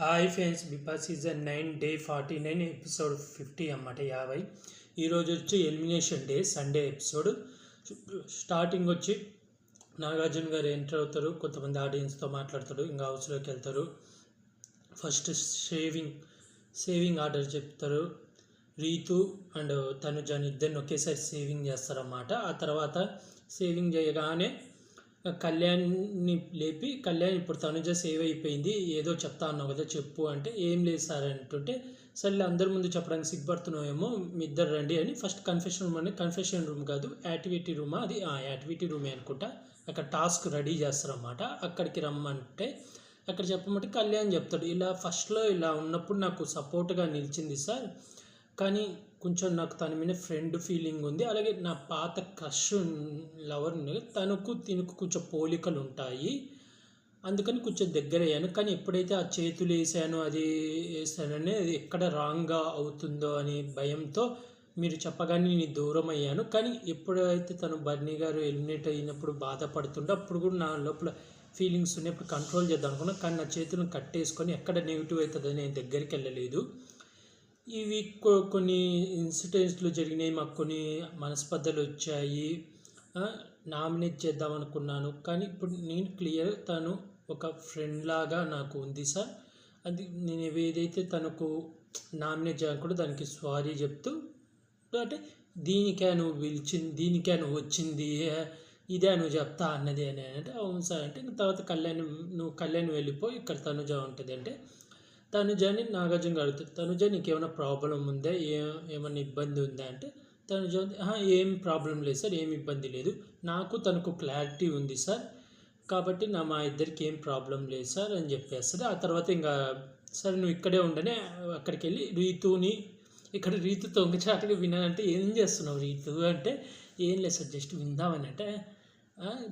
Hi friends, Bigg Boss season 9 day 49 episode 50 అన్నమాట. 50 ఈరోజు వచ్చి elimination day, Sunday episode. Starting వచ్చి నాగార్జున గారు ఎంటర్ అవుతారు, కొంతమంది ఆడియన్స్తో మాట్లాడతారు, ఇంకా హౌస్లోకి వెళ్తారు. ఫస్ట్ సేవింగ్ ఆర్డర్ చెప్తారు. రీతు అండ్ తనుజాని ఇద్దరిని ఒకేసారి సేవింగ్ చేస్తారన్నమాట. ఆ తర్వాత సేవింగ్ చేయగానే కళ్యాణ్ని లేపి, కళ్యాణ్ ఇప్పుడు తనుజ సేవ్ అయిపోయింది, ఏదో చెప్తా అన్నావు కదా చెప్పు అంటే, ఏం లేదు సార్ అంటుంటే, సరే అందరి ముందు చెప్పడానికి సిగ్గుపడుతున్నావేమో, మీ ఇద్దరు రండి అని ఫస్ట్ కన్ఫెషన్ రూమ్ కాదు, యాక్టివిటీ రూమా, అది యాక్టివిటీ రూమే అనుకుంటా. అక్కడ టాస్క్ రెడీ చేస్తారన్నమాట. అక్కడికి రమ్మంటే అక్కడ చెప్పమంటే కళ్యాణ్ చెప్తాడు, ఇలా ఫస్ట్లో ఇలా ఉన్నప్పుడు నాకు సపోర్ట్గా నిలిచింది సార్, కానీ కొంచెం నాకు తన మీద ఫ్రెండ్ ఫీలింగ్ ఉంది, అలాగే నా పాత క్రష్ లవర్ తనకు కొంచెం పోలికలు ఉంటాయి, అందుకని కొంచెం దగ్గర అయ్యాను. కానీ ఎప్పుడైతే ఆ చేతులు వేసానో అది వేసానని అది ఎక్కడ రాంగ్గా అవుతుందో అని భయంతో మీరు చెప్పగానే నేను దూరం అయ్యాను. కానీ ఎప్పుడైతే తను బర్నీ గారు ఎలిమినేట్ అయినప్పుడు బాధపడుతుంటే అప్పుడు కూడా నా లోపల ఫీలింగ్స్ ఉన్నప్పుడు కంట్రోల్ చేద్దాం అనుకున్నా, కానీ నా చేతులను కట్టేసుకొని ఎక్కడ నెగిటివ్ అవుతుందని నేను దగ్గరికి వెళ్ళలేదు. ఇవి కొన్ని ఇన్సిడెంట్స్లు జరిగినాయి, మాకు కొన్ని మనస్పర్ధలు వచ్చాయి, నామినేట్ చేద్దాం అనుకున్నాను. కానీ ఇప్పుడు నేను క్లియర్, తను ఒక ఫ్రెండ్ లాగా నాకు ఉంది సార్, అది నేను ఏదైతే తనకు నామినేట్ చేయాలనుకుంటే దానికి సారీ చెప్తూ, అంటే దీనికే నువ్వు పిలిచింది, దీనికే నువ్వు వచ్చింది, ఇదే నువ్వు చెప్తా అన్నది అని అంటే, అవును సార్ అంటే, తర్వాత కళ్యాణ్ వెళ్ళిపోయి ఇక్కడ తనుజ ఉంటుంది అంటే, తనుజని నాగార్జున అడుగుతుంది, తనుజ నీకు ఏమైనా ప్రాబ్లం ఉందా, ఏమైనా ఇబ్బంది ఉందా అంటే, తనుజ ఏం ప్రాబ్లం లేదు సార్, ఏం ఇబ్బంది లేదు, నాకు తనకు క్లారిటీ ఉంది సార్, కాబట్టి మా ఇద్దరికి ఏం ప్రాబ్లం లేదు సార్ అని చెప్పేస్తుంది. ఆ తర్వాత ఇంకా సరే నువ్వు ఇక్కడే ఉండనే అక్కడికి వెళ్ళి ఇక్కడ రీతుతో చాటుగా వినాలంటే, ఏం చేస్తున్నావు రీతు అంటే, ఏం లేదు సార్ జస్ట్ విందామని అంటే,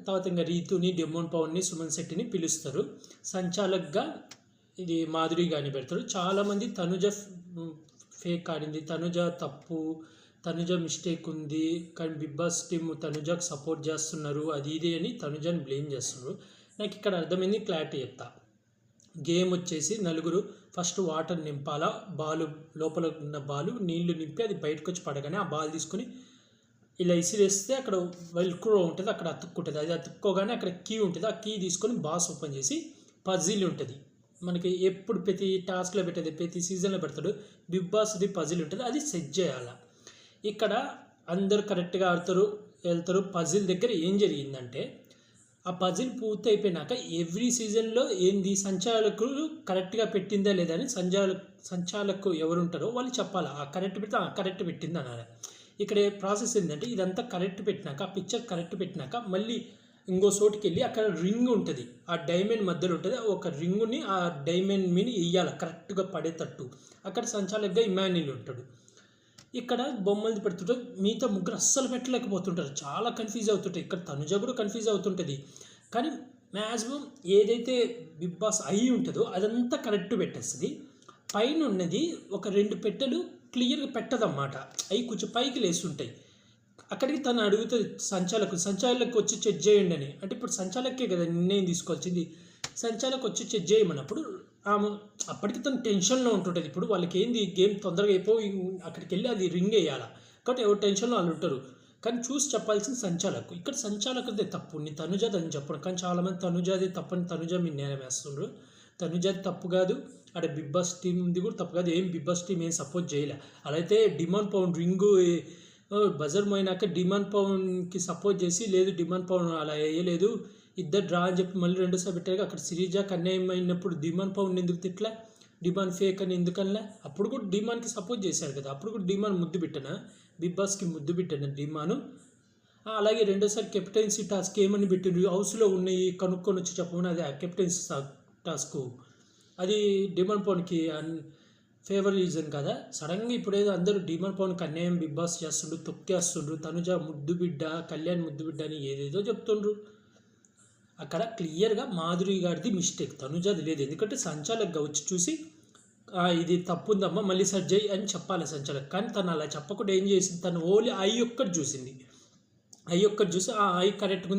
తర్వాత ఇంకా రీతుని, డెమోన్ పవన్ని, సుమన్ శెట్టిని పిలుస్తారు. సంచాలక్గా ఇది మాధురి గాని పెడతారు. చాలామంది తనుజ ఫేక్ ఆడింది, తనుజ తప్పు, తనుజ మిస్టేక్ ఉంది, కానీ బిగ్ బాస్ టీమ్ తనుజకు సపోర్ట్ చేస్తున్నారు, అది ఇది అని తనుజని బ్లేమ్ చేస్తున్నారు. నాకు ఇక్కడ అర్థమైంది, క్లారిటీ చెప్తా. గేమ్ వచ్చేసి నలుగురు ఫస్ట్ వాటర్ నింపాలా, బాలు లోపల ఉన్న బాలు నీళ్లు నింపి అది బయటకు వచ్చి పడగానే ఆ బాల్ తీసుకొని ఇలా ఇసిరేస్తే అక్కడ వెల్క్రో ఉంటుంది, అక్కడ అతుక్కుంటుంది, అది అతుక్కోగానే అక్కడ కీ ఉంటుంది, ఆ కీ తీసుకొని బాక్స్ ఓపెన్ చేసి పజిల్ ఉంటుంది. మనకి ఎప్పుడు ప్రతి టాస్క్లో పెట్టేది, ప్రతి సీజన్లో పెడతాడు, బిగ్ బాస్ది పజిల్ ఉంటుంది, అది సెట్ చేయాలి. ఇక్కడ అందరూ కరెక్ట్గా ఆడతారు, వెళ్తారు. పజిల్ దగ్గర ఏం జరిగిందంటే, ఆ పజిల్ పూర్తి అయిపోయినాక ఎవ్రీ సీజన్లో ఏంది సంచాలకులు కరెక్ట్గా పెట్టిందా లేదా అని సంచాలకు ఎవరు ఉంటారో వాళ్ళు చెప్పాలి, ఆ కరెక్ట్ పెడితే కరెక్ట్ పెట్టింది అనాలి. ఇక్కడ ప్రాసెస్ ఏంటంటే, ఇదంతా కరెక్ట్ పెట్టినాక, ఆ పిక్చర్ కరెక్ట్ పెట్టినాక మళ్ళీ ఇంకో చోటుకి వెళ్ళి అక్కడ రింగ్ ఉంటుంది, ఆ డైమండ్ మధ్యలో ఉంటుంది, ఒక రింగుని ఆ డైమండ్ మీద వేయాలి కరెక్ట్గా పడేటట్టు. అక్కడ సంచాలకుగా ఇమాన్యుల్ ఉంటాడు. ఇక్కడ బొమ్మలు పెడుతుంటారు, మిగతా ముగ్గురు అస్సలు పెట్టలేకపోతుంటారు, చాలా కన్ఫ్యూజ్ అవుతుంటాయి. ఇక్కడ తనుజ కూడా కన్ఫ్యూజ్ అవుతుంటుంది, కానీ మ్యాక్సిమం ఏదైతే బిగ్ బాస్ అయి ఉంటుందో అదంతా కరెక్ట్ పెట్టేస్తుంది. పైన ఉన్నది ఒక 2 పెట్టెలు క్లియర్గా పెట్టదన్నమాట, అవి కొంచెం పైకి లేస్తుంటాయి. అక్కడికి తను అడుగుతుంది సంచాలకు వచ్చి చెక్ చేయండి అని. అంటే ఇప్పుడు సంచాలకే కదా నిర్ణయం తీసుకోవాల్సింది, సంచాలకు వచ్చి చెక్ చేయమన్నప్పుడు ఆమె అప్పటికి తను టెన్షన్లో ఉంటుంటుంది. ఇప్పుడు వాళ్ళకి ఏంది గేమ్ తొందరగా అయిపోయి అక్కడికి వెళ్ళి అది రింగ్ వేయాలా, కాబట్టి ఎవరు టెన్షన్లో వాళ్ళు ఉంటారు. కానీ చూసి చెప్పాల్సిన సంచాలకు, ఇక్కడ సంచాలకుదే తప్పు, నీ తనుజాది అని చెప్పడం. కానీ చాలామంది తనుజాది తప్పని తనుజ మీరు నేరం వేస్తున్నారు. తనుజాది తప్పు కాదు, అక్కడ బిగ్ బాస్ టీమ్ది కూడా తప్పు కాదు, ఏం బిగ్ బాస్ టీం ఏం సపోర్ట్ చేయలే. అలా అయితే డిమాండ్ పవన్ రింగు బజర్ పోయినాక డిమాండ్ పవన్కి సపోర్ట్ చేసి, లేదు డిమాండ్ పవన్ అలా వేయలేదు, ఇద్దరు డ్రా అని చెప్పి మళ్ళీ రెండోసారి పెట్టారు. అక్కడ సిరీజాకి అన్యాయం అయినప్పుడు డిమాండ్ పవన్ ఎందుకు తిట్లా, డిమాండ్ ఫేక్ అని ఎందుకనలా, అప్పుడు కూడా డిమాండ్కి సపోర్ట్ చేశారు కదా, అప్పుడు కూడా డిమాండ్ ముద్దు పెట్టానా, బిగ్ బాస్కి ముద్దు పెట్టాను డిమాండ్. అలాగే రెండోసారి కెప్టెన్సీ టాస్క్ ఏమని పెట్టిండ్రు, హౌస్లో ఉన్నాయి కనుక్కొని వచ్చి చెప్పమని, అది ఆ కెప్టెన్సీ టాస్క్, అది డిమాండ్ పవన్కి ఫేవర్ రీజన్ కదా. సడన్గా ఇప్పుడేదో అందరూ డిమాండ్ పవన్కి అన్యాయం బిగ్ బాస్ చేస్తుండ్రు, తొక్కేస్తుండ్రు, తనుజ ముద్దు బిడ్డ, కళ్యాణ్ ముద్దు బిడ్డ అని ఏదేదో చెప్తుండ్రు. అక్కడ క్లియర్గా మాధురి గారిది మిస్టేక్, తనుజాది లేదు. ఎందుకంటే సంచాలకుగా వచ్చి చూసి ఇది తప్పు ఉందమ్మా మళ్ళీ సర్జ్ చేయి అని చెప్పాలి సంచాలక్. కానీ తను అలా చెప్పకుండా ఏం చేసింది, తను ఓన్లీ ఐ ఒక్కటి చూసింది, ఐ ఒక్కటి చూసి ఐ కరెక్ట్గా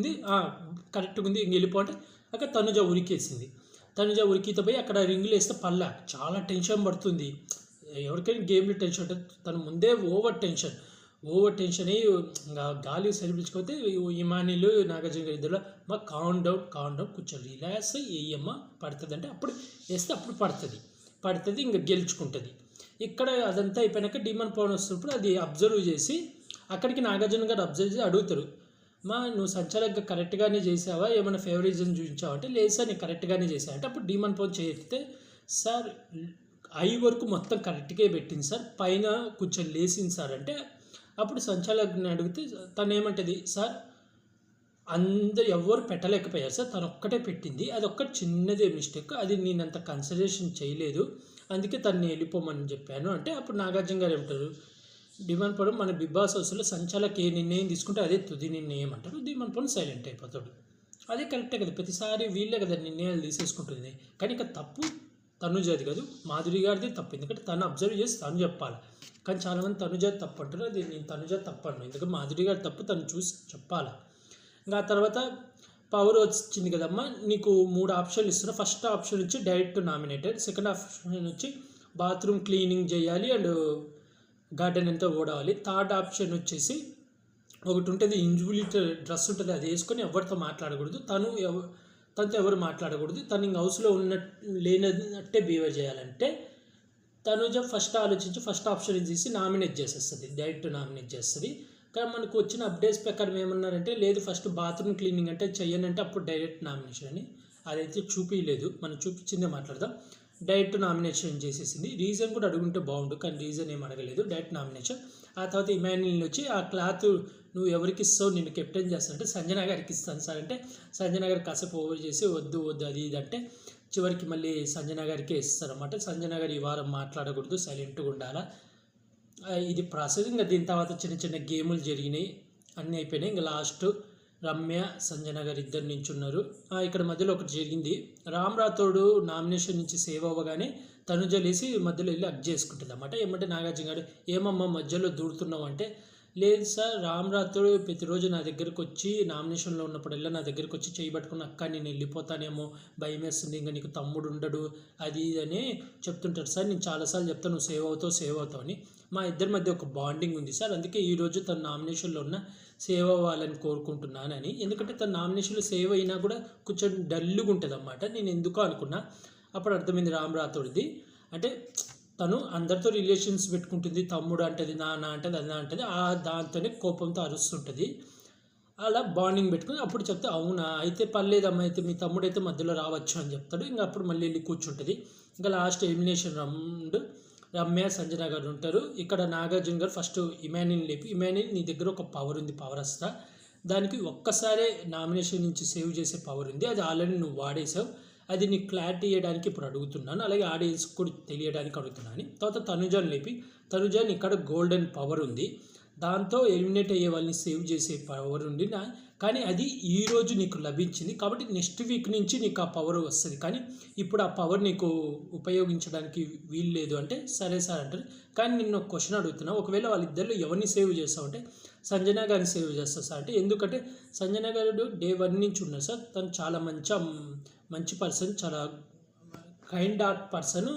ఉంది ఇంక వెళ్ళిపో అంటే అక్కడ తనుజ ఉరికేసింది. తనుజ ఉరికితో పోయి అక్కడ రింగులు వేస్తే పల్లా చాలా టెన్షన్ పడుతుంది. ఎవరికైనా గేమ్లో టెన్షన్ ఉంటుంది, తను ముందే ఓవర్ టెన్షన్ అయ్యి ఇంకా గాలి సరిపించుకోతే ఇమానీలు నాగార్జున గారి ఇద్దరు మా కామ్ డౌన్ కొంచెం రిలాక్స్ వేయమ్మ పడుతుంది అంటే అప్పుడు వేస్తే అప్పుడు పడుతుంది ఇంకా గెలుచుకుంటుంది. ఇక్కడ అదంతా అయిపోయినాక డీమన్ పవన్ వస్తున్నప్పుడు అది అబ్జర్వ్ చేసి అక్కడికి నాగార్జున గారు అబ్జర్వ్ చేసి అడుగుతారు, మా నువ్వు సంచాలకుగా కరెక్ట్గానే చేసావా, ఏమైనా ఫేవరిజం చూపించావా అంటే లేదు సార్ నేను కరెక్ట్గానే చేశాను అంటే అప్పుడు డీమన్ పవన్ చేస్తే సార్ ఐ వరకు మొత్తం కరెక్ట్గా పెట్టింది సార్, పైన కొంచెం లేసింది సార్ అంటే అప్పుడు సంచాలకుని అడిగితే తను ఏమంటుంది, సార్ అందరు ఎవరు పెట్టలేకపోయారు సార్, తను ఒక్కటే పెట్టింది, అది ఒక్కటి చిన్నదే మిస్టేక్, అది నేను అంత కన్సిడరేషన్ చేయలేదు, అందుకే తను వెళ్ళిపోమని చెప్పాను అంటే అప్పుడు నాగార్జున గారు ఏమంటారు, డిమాండ్ పవన్ మన బిగ్ బాస్ హౌస్లో సంచాలక్ ఏ నిర్ణయం తీసుకుంటే అదే తుది నిర్ణయం అంటారు. డిమాండ్ పవన్ సైలెంట్ అయిపోతాడు. అదే కరెక్టే కదా, ప్రతిసారి వీళ్ళే కదా నిర్ణయాలు తీసేసుకుంటుంది. కానీ ఇక తప్పు తనుజాది కాదు, మాధురి గారిది తప్పు, ఎందుకంటే తను అబ్జర్వ్ చేసి తను చెప్పాలి. కానీ చాలామంది తనుజాది తప్పు అంటారు, అది నేను తనుజాది తప్పు అన్నాను, ఎందుకంటే మాధురి గారి తప్పు తను చూసి చెప్పాలి. ఇంకా ఆ తర్వాత పవర్ వచ్చింది కదమ్మా, నీకు 3 ఆప్షన్లు ఇస్తున్నా. ఫస్ట్ ఆప్షన్ వచ్చి డైరెక్ట్ నామినేటెడ్, సెకండ్ ఆప్షన్ వచ్చి బాత్రూమ్ క్లీనింగ్ చేయాలి అండ్ గార్డెన్ ఎంతో ఓడాలి, థర్డ్ ఆప్షన్ వచ్చేసి ఒకటి ఉంటుంది ఇండివిజువల్ డ్రెస్ ఉంటుంది, అది వేసుకొని ఎవరితో మాట్లాడకూడదు, తనతో ఎవరు మాట్లాడకూడదు, తను ఇంక హౌస్లో లేనట్టే బిహేవ్ చేయాలంటే తనుజ ఫస్ట్ ఆలోచించి ఫస్ట్ ఆప్షన్ తీసి నామినేట్ చేసేస్తుంది, డైరెక్ట్ నామినేట్ చేస్తుంది. కానీ మనకు వచ్చిన అప్డేట్స్ ప్రకారం ఏమన్నారంటే లేదు ఫస్ట్ బాత్రూమ్ క్లీనింగ్ అంటే చెయ్యనంటే అప్పుడు డైరెక్ట్ నామినేషన్ అని, అదైతే చూపించలేదు, మనం చూపించిందే మాట్లాడదాం. డైరెక్ట్ నామినేషన్ చేసేసింది. రీజన్ కూడా అడుగుంటే బాగుండు, కానీ రీజన్ ఏం అడగలేదు, డైరెక్ట్ నామినేషన్. ఆ తర్వాత ఇమాన్యుల్ వచ్చి ఆ క్లాత్ నువ్వు ఎవరికి ఇస్తావు, నేను కెప్టెన్ చేస్తానంటే సంజన గారికి ఇస్తాను సార్ అంటే సంజన గారు కాసేపు ఓవర్ చేసి వద్దు అది ఇది అంటే చివరికి మళ్ళీ సంజన గారికే ఇస్తారన్నమాట. సంజన గారు ఈ వారం మాట్లాడకూడదు, సైలెంట్గా ఉండాలా, ఇది ప్రాసెస్. ఇంకా దీని తర్వాత చిన్న గేములు జరిగినాయి, అన్నీ అయిపోయినాయి. ఇంకా లాస్ట్ రమ్య సంజన గారు ఇద్దరు నించున్నారు. ఇక్కడ మధ్యలో ఒకటి జరిగింది, రామ్ రాథోడ్ నామినేషన్ నుంచి సేవ్ అవ్వగానే తనుజ లేసి మధ్యలో వెళ్ళి అగ్ చేసుకుంటుంది అన్నమాట. ఏమంటే నాగార్జున గారు ఏమమ్మా మధ్యలో దూరుతున్నావు అంటే లేదు సార్, రామ్ రాథోడ్ ప్రతిరోజు నా దగ్గరకు వచ్చి నామినేషన్లో ఉన్నప్పుడల్లా నా దగ్గరకు వచ్చి చేయబట్టుకున్న అక్క నేను వెళ్ళిపోతానేమో భయం వేస్తుంది, ఇంకా నీకు తమ్ముడు ఉండడు అది అని చెప్తుంటాడు సార్, నేను చాలాసార్లు చెప్తాను నువ్వు సేవ్ అవుతావు అని, మా ఇద్దరి మధ్య ఒక బాండింగ్ ఉంది సార్, అందుకే ఈరోజు తన నామినేషన్లో ఉన్న సేవ్ అవ్వాలని కోరుకుంటున్నానని. ఎందుకంటే తన నామినేషన్లో సేవ్ అయినా కూడా కొంచెం డల్లుగా ఉంటుంది అన్నమాట. నేను ఎందుకో అనుకున్నా, అప్పుడు అర్థమైంది రామ్ రాథోడ్ది అంటే తను అందరితో రిలేషన్స్ పెట్టుకుంటుంది, తమ్ముడు అంటది, నాన్న అంటది, అన్న అంటది, దాంతోనే కోపంతో అరుస్తుంటుంది, అలా బాండింగ్ పెట్టుకుని అప్పుడు చెప్తే అవునా అయితే పర్లేదమ్మా, అయితే మీ తమ్ముడు అయితే మధ్యలో రావచ్చు అని చెప్తాడు. ఇంకా అప్పుడు మళ్ళీ వెళ్ళి కూర్చుంటుంది. ఇంకా last elimination round Ramya Sanjana గారు ఉంటారు. ఇక్కడ నాగార్జున గారు ఫస్ట్ ఇమాన్యుల్ లేపి, ఇమాన్యుల్ నీ దగ్గర ఒక పవర్ ఉంది, పవర్ వస్తా, దానికి ఒక్కసారే నామినేషన్ నుంచి సేవ్ చేసే పవర్ ఉంది, అది ఆల్రెడీ నువ్వు వాడేసావు, అది నీకు క్లారిటీ ఇవ్వడానికి ఇప్పుడు అడుగుతున్నాను, అలాగే ఆడియన్స్ కూడా తెలియడానికి అడుగుతున్నాను. తర్వాత తనుజాని లేపి, తనుజాని ఇక్కడ గోల్డెన్ పవర్ ఉంది, దాంతో ఎలిమినేట్ అయ్యే వాళ్ళని సేవ్ చేసే పవర్ ఉంది, కానీ అది ఈరోజు నీకు లభించింది కాబట్టి నెక్స్ట్ వీక్ నుంచి నీకు ఆ పవర్ వస్తుంది, కానీ ఇప్పుడు ఆ పవర్ నీకు ఉపయోగించడానికి వీలు లేదు అంటే సరే సార్ అంటారు. కానీ నిన్ను ఒక క్వశ్చన్ అడుగుతున్నా, ఒకవేళ వాళ్ళిద్దరిలో ఎవరిని సేవ్ చేస్తావు అంటే సంజన గారిని సేవ్ చేస్తా సార్ అంటే, ఎందుకంటే సంజన గారు డే 1 నుంచి ఉన్నారు సార్, తను చాలా మంచి పర్సన్, చాలా కైండ్ హార్ట్ పర్సను,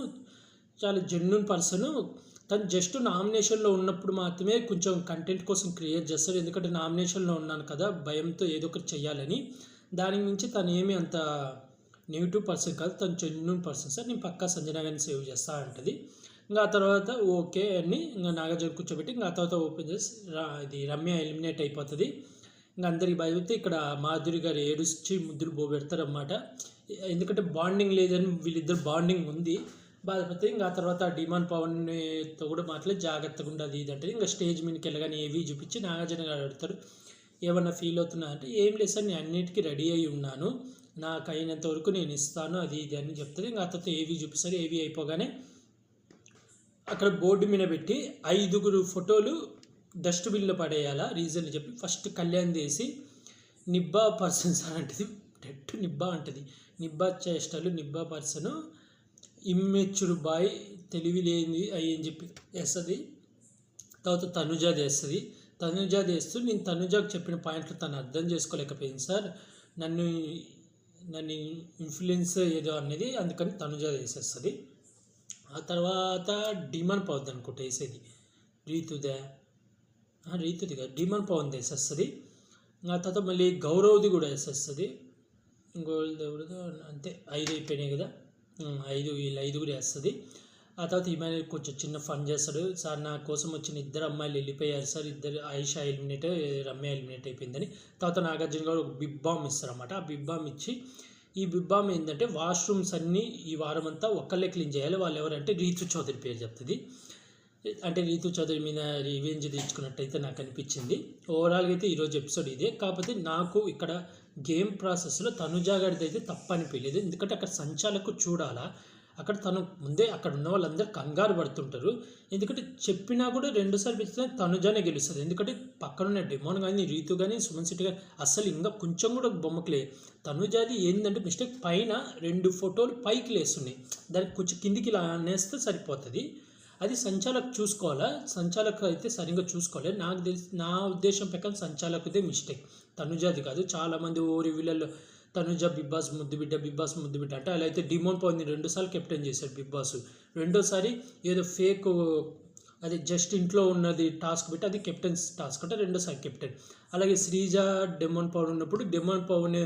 చాలా జెన్యూన్ పర్సను, తను జస్ట్ నామినేషన్లో ఉన్నప్పుడు మాత్రమే కొంచెం కంటెంట్ కోసం క్రియేట్ చేస్తారు, ఎందుకంటే నామినేషన్లో ఉన్నాను కదా భయంతో ఏదో ఒకటి చెయ్యాలని, దాని నుంచి తను ఏమీ అంత నెగిటివ్ పర్సన్ కాదు, తను జెన్యూన్ పర్సన్ సార్, నేను పక్కా సంజన గారిని సేవ్ చేస్తా అంటది. ఇంకా ఆ తర్వాత ఓకే అని ఇంకా నాగార్జున కూర్చోబెట్టి ఇంకా ఆ తర్వాత ఓపెన్ చేసి ఇది రమ్య ఎలిమినేట్ అయిపోతుంది. ఇంకా అందరికి భయపడితే ఇక్కడ మాధురి గారు ఏడుచి ముద్దులు పోబెడతారన్నమాట, ఎందుకంటే బాండింగ్ లేదని వీళ్ళిద్దరు బాండింగ్ ఉంది, బాధపడితే ఇంకా ఆ తర్వాత డిమాండ్ పవన్తో కూడా మాట్లాడి జాగ్రత్తగా ఉండదు ఇది అంటే, ఇంకా స్టేజ్ మీదకి వెళ్ళగానే ఏవి చూపించి నాగార్జున గారు అడుగుతారు ఏమన్నా ఫీల్ అవుతున్నా అంటే ఏం లేదు సార్ నేను అన్నిటికీ రెడీ అయి ఉన్నాను, నాకు అయినంత వరకు నేను ఇస్తాను అది ఇది అని చెప్తుంది. ఇంకా ఆ తర్వాత ఏవి చూపిస్తారు, ఏవి అయిపోగానే అక్కడ బోర్డు మీద పెట్టి 5 ఫోటోలు డస్ట్బిన్లో పడేయాలా రీజన్లు చెప్పి ఫస్ట్ కళ్యాణ్ చేసి నిబ్బా పర్సన్ సార్ అంటది, డెట్ నిబ్బా అంటది, నిబ్బా చేష్టలు నిబ్బా పర్సను ఇమ్మెచ్యూర్ బాయ్ తెలివి లేని అయ్యి అని చెప్పి వేస్తుంది. తర్వాత తనుజాది వేస్తుంది, తనుజాది వేస్తూ నేను తనుజాకు చెప్పిన పాయింట్లు తను అర్థం చేసుకోలేకపోయింది సార్, నన్ను ఇన్ఫ్లుయెన్స్ ఏదో అనేది, అందుకని తనుజ వేసేస్తుంది. ఆ తర్వాత డిమాండ్ పవన్ అనుకుంటే వేసేది, రీతుది కాదు, డిమాండ్ పవన్ వేసేస్తుంది. ఆ తర్వాత మళ్ళీ గౌరవ్ది కూడా వేసేస్తుంది. దేవుడితో అంతే 5 అయిపోయినాయి కదా, 5 వీళ్ళు 5 కూడా వేస్తుంది. ఆ తర్వాత ఇమాన్యుల్ కొంచెం చిన్న ఫన్ చేస్తాడు. సార్ నా కోసం వచ్చిన 2 అమ్మాయిలు వెళ్ళిపోయారు sir, 2 Ayesha eliminate, Ramya eliminate అయిపోయిందని. తర్వాత నాగార్జున గారు ఒక బిగ్ బామ్ ఇస్తారన్నమాట. ఆ బిగ్ బామ్ ఇచ్చి, ఈ బిగ్ బామ్ ఏంటంటే వాష్రూమ్స్ అన్నీ ఈ వారం అంతా ఒక్కళ్ళే క్లీన్ చేయాలి. వాళ్ళు ఎవరంటే రీతు చౌదరి పేరు చెప్తుంది. అంటే రీతు చౌదరి మీద రివెంజ్ తీర్చుకున్నట్టయితే నాకు అనిపించింది. ఓవరాల్గా అయితే ఈరోజు ఎపిసోడ్ ఇదే. కాకపోతే నాకు ఇక్కడ గేమ్ ప్రాసెస్లో తనుజా గారిది అయితే తప్పనిపించలేదు. ఎందుకంటే అక్కడ సంచాలకు చూడాలా, అక్కడ తను ముందే అక్కడ ఉన్న వాళ్ళందరూ కంగారు పడుతుంటారు. ఎందుకంటే చెప్పినా కూడా 2 సార్లు పిలిచినా తనుజానే గెలుస్తుంది. ఎందుకంటే పక్కనున్న డెమోన్ కానీ, రీతు కానీ, సుమన్ శెట్టి కానీ అసలు ఇంకా కొంచెం కూడా బొమ్మకులే. తనుజాది ఏంటంటే మిస్టేక్, పైన 2 ఫోటోలు పైకి లేస్తున్నాయి, దానికి కొంచెం కిందికి ఇలా నేస్తే సరిపోతుంది. అది సంచాలకు చూసుకోవాలా, సంచాలకు అయితే సరిగ్గా చూసుకోవాలి. నాకు తెలిసి నా ఉద్దేశం ప్రకారం సంచాలకుదే మిస్టేక్, తనుజాది కాదు. చాలామంది ఓరి వీళ్ళల్లో తనుజ బిగ్ బాస్ ముద్దు బిడ్డ అంటే అలా అయితే డిమోన్ పవన్ 2 సార్లు కెప్టెన్ చేశాడు బిగ్ బాస్. రెండోసారి ఏదో ఫేక్, అది జస్ట్ ఇంట్లో ఉన్నది టాస్క్ పెట్టి అది కెప్టెన్స్ టాస్క్ అంటే 2సారి కెప్టెన్. అలాగే శ్రీజ డెమోన్ పవన్ ఉన్నప్పుడు డెమోన్ పవన్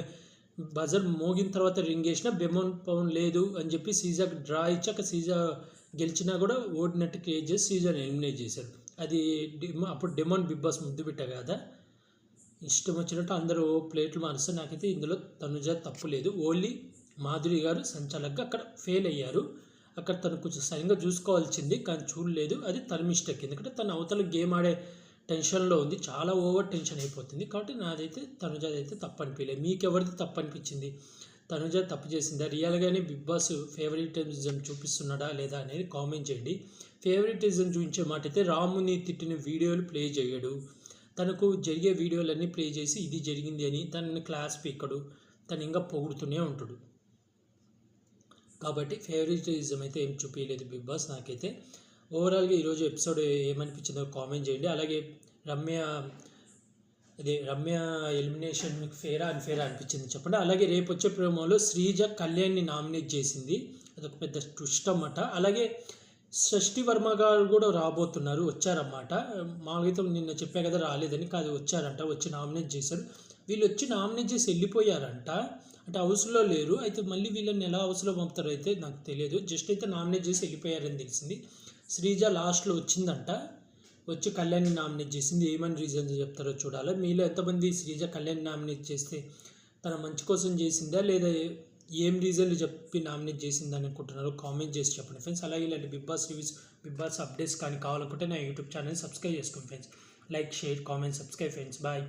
బజర్ మోగిన తర్వాత రింగ్ వేసిన డెమోన్ పవన్ లేదు అని చెప్పి శ్రీజాకి డ్రా ఇచ్చాక శ్రీజ గెలిచినా కూడా ఓడినట్టు క్రియేట్ చేసి శ్రీజాని ఎలిమినేట్ చేశారు. అది అప్పుడు డెమోన్ బిగ్ బాస్ ముద్దు బిడ్డ కదా, ఇష్టం వచ్చినట్టు అందరూ ప్లేట్లు మారుస్తే. నాకైతే ఇందులో తనుజ తప్పు లేదు. ఓన్లీ మాధురి గారు సంచాలకుగా అక్కడ ఫెయిల్ అయ్యారు. అక్కడ తను కొంచెం సరిగ్గా చూసుకోవాల్సింది కానీ చూడలేదు, అది తన మిస్టేక్. ఎందుకంటే తను అవతల గేమ్ ఆడే టెన్షన్లో ఉంది, చాలా ఓవర్ టెన్షన్ అయిపోతుంది. కాబట్టి నాదైతే తనుజాది అయితే తప్పు అనిపించలేదు. మీకు ఎవరిది తప్పు అనిపించింది? తనుజ తప్పు చేసిందా? రియల్గానే బిగ్ బాస్ ఫేవరెటిజం చూపిస్తున్నాడా లేదా అనేది కామెంట్ చేయండి. ఫేవరెటిజం చూపించే మాట అయితే రాముని తిట్టిన వీడియోలు ప్లే చేయడు, తనకు జరిగే వీడియోలన్నీ ప్లే చేసి ఇది జరిగింది అని తనని క్లాస్ పీకడు, తను ఇంకా పొగుడుతూనే ఉంటాడు. కాబట్టి ఫేవరెటిజం అయితే ఏం చూపించలేదు బిగ్ బాస్ నాకైతే. ఓవరాల్గా ఈరోజు ఎపిసోడ్ ఏమనిపించిందో కామెంట్ చేయండి. అలాగే రమ్య ఎలిమినేషన్ మీకు ఫేరా అనిపించింది చెప్పండి. అలాగే రేపు వచ్చే ప్రోమోలో శ్రీజ కళ్యాణ్ని నామినేట్ చేసింది, అదొక పెద్ద ట్విస్ట్ అన్నమాట. అలాగే షష్ఠి వర్మ గారు కూడా రాబోతున్నారు, వచ్చారన్నమాట. మాకైతే నిన్న చెప్పా కదా రాలేదని, కాదు వచ్చారంట, వచ్చి నామినేట్ చేశారు. వీళ్ళు వచ్చి నామినేట్ చేసి వెళ్ళిపోయారంట, అంటే హౌస్లో లేరు. అయితే మళ్ళీ వీళ్ళని ఎలా హౌస్లో పంపుతారో అయితే నాకు తెలియదు, జస్ట్ అయితే నామినేట్ చేసి వెళ్ళిపోయారని తెలిసింది. శ్రీజ లాస్ట్లో వచ్చిందంట, వచ్చి కళ్యాణ్ని నామినేట్ చేసింది. ఏమని రీజన్ చెప్తారో చూడాలి. మీలో ఎంతమంది శ్రీజ కళ్యాణ్ నామినేట్ చేస్తే తన మంచి కోసం చేసిందా లేదా ఏం రీజన్లు చెప్పి నామినేట్ చేసింది అనుకుంటున్నారో కామెంట్ చేసి చెప్పండి ఫ్రెండ్స్. అలాగే ఇలాంటి Bigg Boss reviews, Bigg Boss updates కానీ కావాలనుకుంటే నా యూట్యూబ్ ఛానల్ సబ్స్క్రైబ్ చేసుకోండి friends. Like, share, comment, subscribe friends. Bye.